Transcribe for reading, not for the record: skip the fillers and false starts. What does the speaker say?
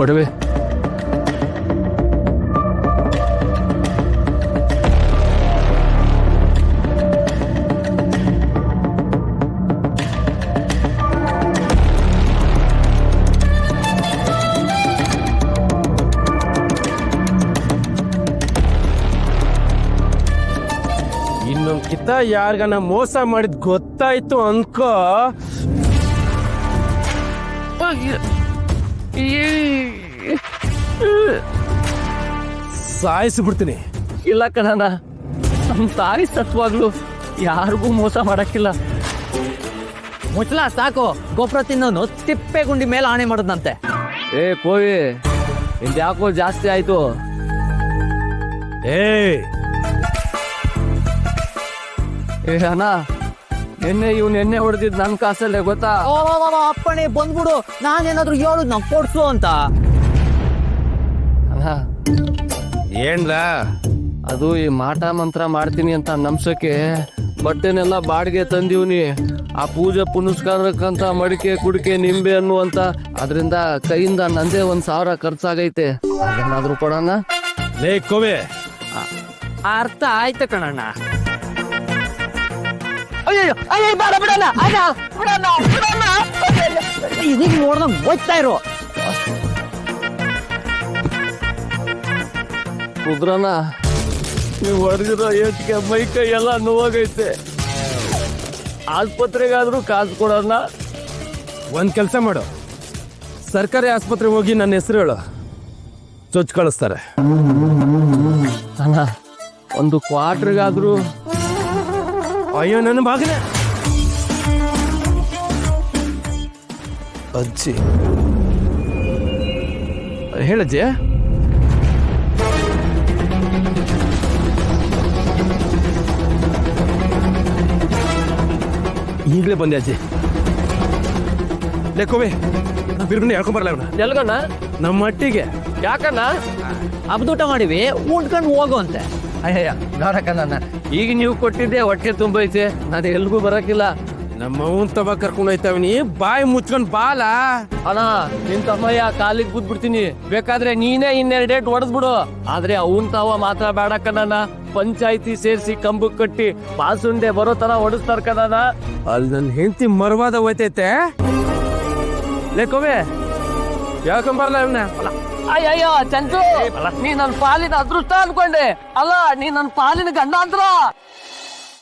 ಒಡವೆ ಇನ್ನೊಂದ್ಕಿತ ಯಾರಿಗನ ಮೋಸ ಮಾಡಿದ್ ಗೊತ್ತಾಯ್ತು ಅನ್ಕೋ, ಸಾಯಿಸ್ಬಿಡ್ತೀನಿ. ಇಲ್ಲ ಕಣಣ್ಣ, ನಮ್ಮ ತಾಯಿ ಸತ್ವಾಗ್ಲು ಯಾರಿಗೂ ಮೋಸ ಮಾಡಕ್ಕಿಲ್ಲ. ಮುಚ್ಚಲ ಸಾಕು, ಗೊಬ್ಬರ ತಿನ್ನೋನು ತಿಪ್ಪೆ ಗುಂಡಿ ಮೇಲೆ ಆಣೆ ಮಾಡೋದಂತೆ. ಏ ಕೋವಿ, ಇದ್ಯಾಕೋ ಜಾಸ್ತಿ ಆಯ್ತು. ಏ ಅಣ್ಣ, ಎಣ್ಣೆ ಹೊಡೆದಿದ್ ನನ್ ಕಾಸಲ್ಲೇ ಗೊತ್ತಾ? ಅಪ್ಪಣೆ ಬಂದ್ಬಿಡು, ನಾನೇನಾದ್ರು ಹೇಳುದು ನಾವು ಕೊಡ್ಸು ಅಂತ. ಅಣ್ಣ ಏನ್ಲ ಅದು ಈ ಮಾಟ ಮಂತ್ರ ಮಾಡ್ತೀನಿ ಅಂತ ನಮ್ಸಕ್ಕೆ ಬಟ್ಟೆನೆಲ್ಲ ಬಾಡಿಗೆ ತಂದೀವ್ನಿ. ಆ ಪೂಜೆ ಪುನಸ್ಕಾರಕ್ಕಂತ ಮಡಿಕೆ ಕುಡಿಕೆ ನಿಂಬೆ ಅನ್ನುವಂತ ಅದರಿಂದ ಕೈಯಿಂದ ನಂದೇ 1,000 ಖರ್ಚಾಗೈತೆ. ಅದನ್ನಾದ್ರೂ ಕೊಡೋಣ. ಲೇ ಕೋವೆ, ಅರ್ಥ ಆಯ್ತು ಕಣಣ್ಣ. ಅಯ್ಯೋ ಅಯ್ಯೋ, ಬೇಡ ಬಿಡಣ್ಣ, ಇದೀಗ ನೋಡ್ದಂಗ್ ಹೋಗ್ತಾ ಇರೋ ಕುದ್ರಣ್ಣ. ನೀವು ಹೊಡೆದಿರೋ ಏಟ್ಗೆ ಮೈ ಕೈ ಎಲ್ಲ ನೋವಾಗೈತೆ. ಆಸ್ಪತ್ರೆಗಾದ್ರೂ ಕಾಸು ಕೊಡೋಣ. ಒಂದ್ ಕೆಲಸ ಮಾಡು, ಸರ್ಕಾರಿ ಆಸ್ಪತ್ರೆಗೆ ಹೋಗಿ ನನ್ನ ಹೆಸರು ಹೇಳು, ಚೊಚ್ ಕಳಿಸ್ತಾರೆ. ಅಣ್ಣ, ಒಂದು ಕ್ವಾರ್ಟರ್ಗಾದ್ರೂ. ಅಯ್ಯೋ ನನ್ನ ಮಗನೇ, ಅಜ್ಜಿ ಹೇಳಜ್ಜಿ. ಈಗಲೇ ಬಂದೆ ಅಜ್ಜಿ. ಲೆಕ್ಕೋವೆ, ಬಿರ್ಗುಂಡಿ ಹೇಳ್ಕೊಂಬರಲ್ಲ ಅವನ. ಎಲ್ಗಣ್ಣ? ನಮ್ಮ ಮಟ್ಟಿಗೆ. ಯಾಕಣ್ಣ? ಹಬ್ಬದೂಟ ಮಾಡಿವಿ, ಉಂಡ್ಕೊಂಡು ಹೋಗು ಅಂತೆ. ಅಯ್ಯಯ್ಯ ನೋಡಕ್ಕಣ್ಣ, ಈಗ ನೀವು ಕೊಟ್ಟಿದ್ದೆ ಹೊಟ್ಟೆ ತುಂಬೈತೆ, ನಾನು ಎಲ್ಗೂ ಬರಕಿಲ್ಲ. ನಮ್ಮ ಅವನ್ ತವ ಕರ್ಕೊಂಡು ಹೋಯ್ತಾವಿನಿ, ಬಾಯಿ ಮುಚ್ಕೊಂಡ್ ಬಾಲ. ಅಣ್ಣ, ನಿನ್ ತಮ್ಮಯ್ಯ ಕಾಲಿಗೆ ಬಿದ್ಬಿಡ್ತೀನಿ, ಬೇಕಾದ್ರೆ ನೀನೇ 2 ಏಟ್ ಹೊಡೆದ್ಬಿಡು. ಆದ್ರೆ ಅವನ್ ತಾವ ಮಾತ್ರ ಬೇಡ ಕಣ್ಣ. ಪಂಚಾಯ್ತಿ ಸೇರಿಸಿ ಕಂಬಕ್ ಕಟ್ಟಿ ಪಾಸುಂಡೆ ಬರೋ ತರ ಹೊಡಿಸ್ತಾರ ಕಣ್ಣ. ಅಲ್ಲಿ ನನ್ನ ಹೆಂಡತಿ ಮರವಾದ ಹೋಯ್ತೈತೆ. ಲೆಕ್ಕೋವೆ, ಹೇಳ್ಕೊಂಬರಲ್ಲ ಅವನ. ಅಯ್ಯಯ್ಯೋ ಚಂಚು, ನೀ ನನ್ನ ಪಾಲಿನ ಅದೃಷ್ಟ ಅನ್ಕೊಂಡೆ, ಅಲ್ಲ ನೀ ನನ್ನ ಪಾಲಿನ ಗಂಡ ಅಂದ್ರ.